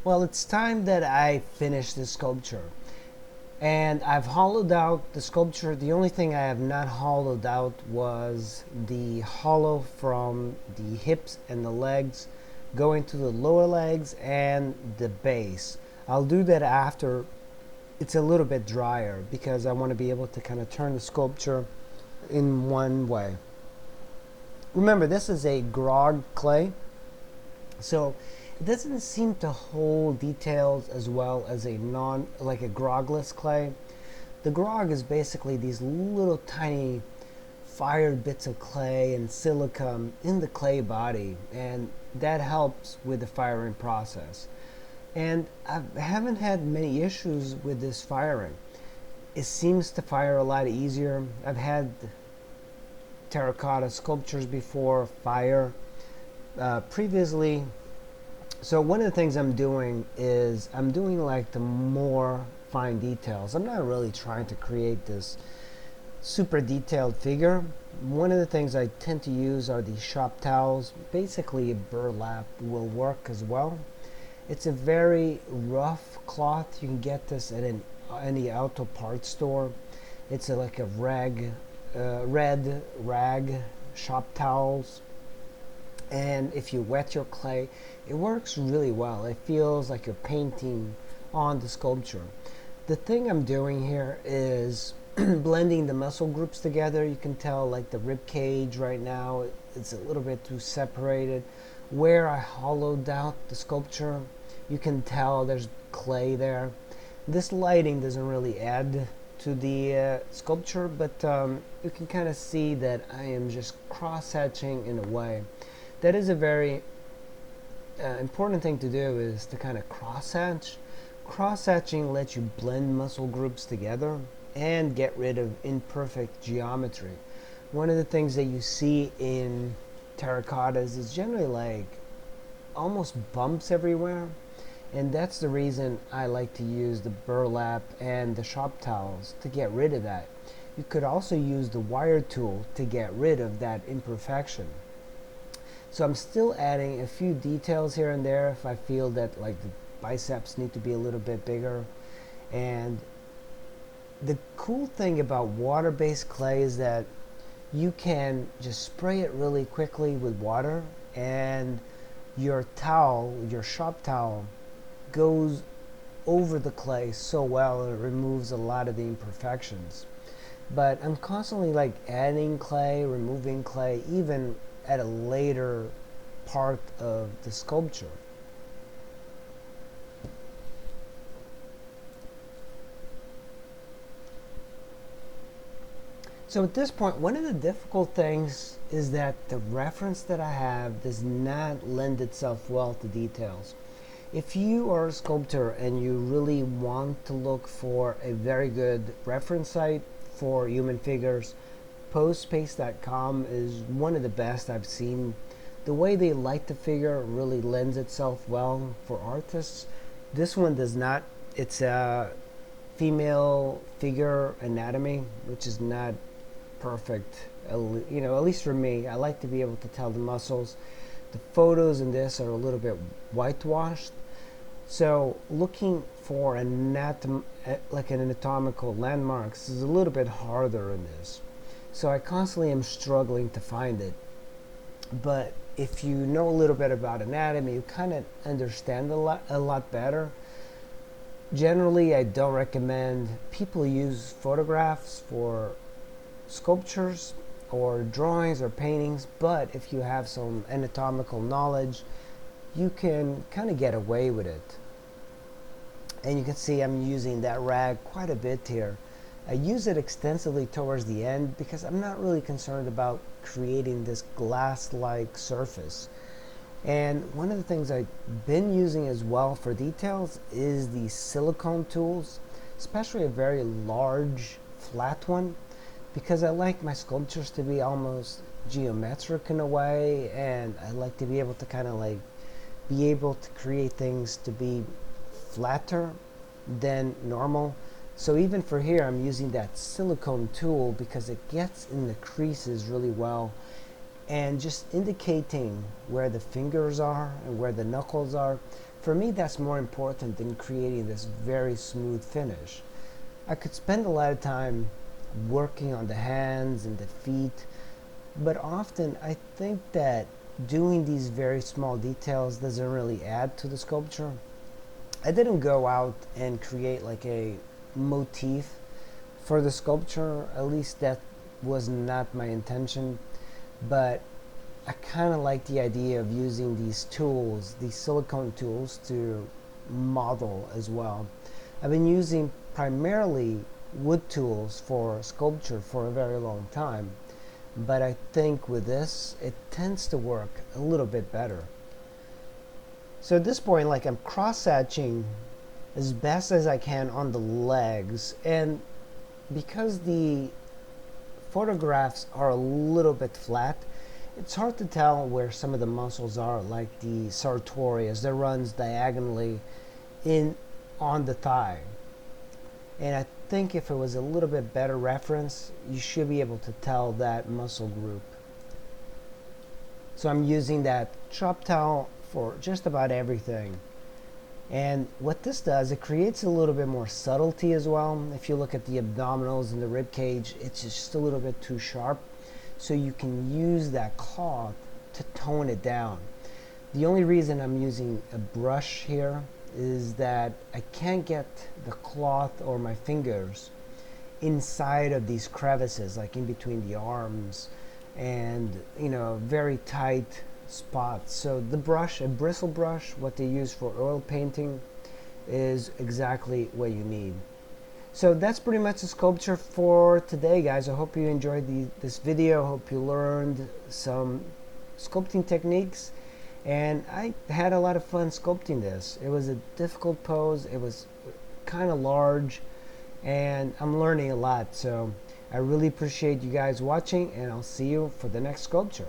Well, it's time that I finish this sculpture. And I've hollowed out the sculpture. The only thing I have not hollowed out was the hollow from the hips and the legs going to the lower legs and the base. I'll do that after it's a little bit drier because I want to be able to kind of turn the sculpture in one way. Remember, this is a grog clay, so it doesn't seem to hold details as well as a like a grogless clay. The grog is basically these little tiny fired bits of clay and silicone in the clay body, and that helps with the firing process. And I haven't had many issues with this firing. It seems to fire a lot easier. I've had terracotta sculptures before fire previously. So one of the things I'm doing is I'm doing like the more fine details. I'm not really trying to create this super detailed figure. One of the things I tend to use are these shop towels. Basically a burlap will work as well. It's a very rough cloth. You can get this at any auto parts store. It's like a red rag shop towels. And if you wet your clay, it works really well. It feels like you're painting on the sculpture. The thing I'm doing here is blending the muscle groups together. You can tell like the rib cage right now, it's a little bit too separated. Where I hollowed out the sculpture, you can tell there's clay there. This lighting doesn't really add to the sculpture, but you can kind of see that I am just cross-hatching in a way. That is a very important thing to do, is to kind of cross-hatch. Cross-hatching lets you blend muscle groups together and get rid of imperfect geometry. One of the things that you see in terracottas is generally like almost bumps everywhere, and that's the reason I like to use the burlap and the shop towels to get rid of that. You could also use the wire tool to get rid of that imperfection. So I'm still adding a few details here and there if I feel that like the biceps need to be a little bit bigger. And the cool thing about water-based clay is that you can just spray it really quickly with water, and your towel, your shop towel, goes over the clay so well and it removes a lot of the imperfections. But I'm constantly like adding clay, removing clay, even at a later part of the sculpture. So at this point, one of the difficult things is that the reference that I have does not lend itself well to details. If you are a sculptor and you really want to look for a very good reference site for human figures, postspace.com is one of the best I've seen. The way they light the figure really lends itself well for artists. This one does not. It's a female figure anatomy, which is not perfect. You know, at least for me, I like to be able to tell the muscles. The photos in this are a little bit whitewashed. So looking for like an anatomical landmarks is a little bit harder in this. So I constantly am struggling to find it. But if you know a little bit about anatomy, you kind of understand a lot better. Generally, I don't recommend people use photographs for sculptures or drawings or paintings, but if you have some anatomical knowledge, you can kind of get away with it. And you can see I'm using that rag quite a bit here. I use it extensively towards the end because I'm not really concerned about creating this glass-like surface. And one of the things I've been using as well for details is the silicone tools, especially a very large flat one, because I like my sculptures to be almost geometric in a way, and I like to be able to kind of like be able to create things to be flatter than normal. So even for here, I'm using that silicone tool because it gets in the creases really well, and just indicating where the fingers are and where the knuckles are. for me, that's more important than creating this very smooth finish. I could spend a lot of time working on the hands and the feet, but often I think that doing these very small details doesn't really add to the sculpture. I didn't go out and create like a motif for the sculpture, at least that was not my intention, but I kind of like the idea of using these tools, these silicone tools, to model as well. I've been using primarily wood tools for sculpture for a very long time, but I think with this it tends to work a little bit better. So at this point, like, I'm cross-hatching as best as I can on the legs, and because the photographs are a little bit flat, it's hard to tell where some of the muscles are, like the sartorius that runs diagonally in on the thigh. And I think if it was a little bit better reference, you should be able to tell that muscle group. So I'm using that chop towel for just about everything. And what this does, it creates a little bit more subtlety as well. If you look at the abdominals and the rib cage, it's just a little bit too sharp. So you can use that cloth to tone it down. The only reason I'm using a brush here is that I can't get the cloth or my fingers inside of these crevices, like in between the arms and, very tight spots. So the brush, a bristle brush, what they use for oil painting, is exactly what you need. So that's pretty much the sculpture for today, guys. I hope you enjoyed this video. I hope you learned some sculpting techniques, and I had a lot of fun sculpting this. It was a difficult pose. It was kind of large, and I'm learning a lot. So I really appreciate you guys watching, and I'll see you for the next sculpture.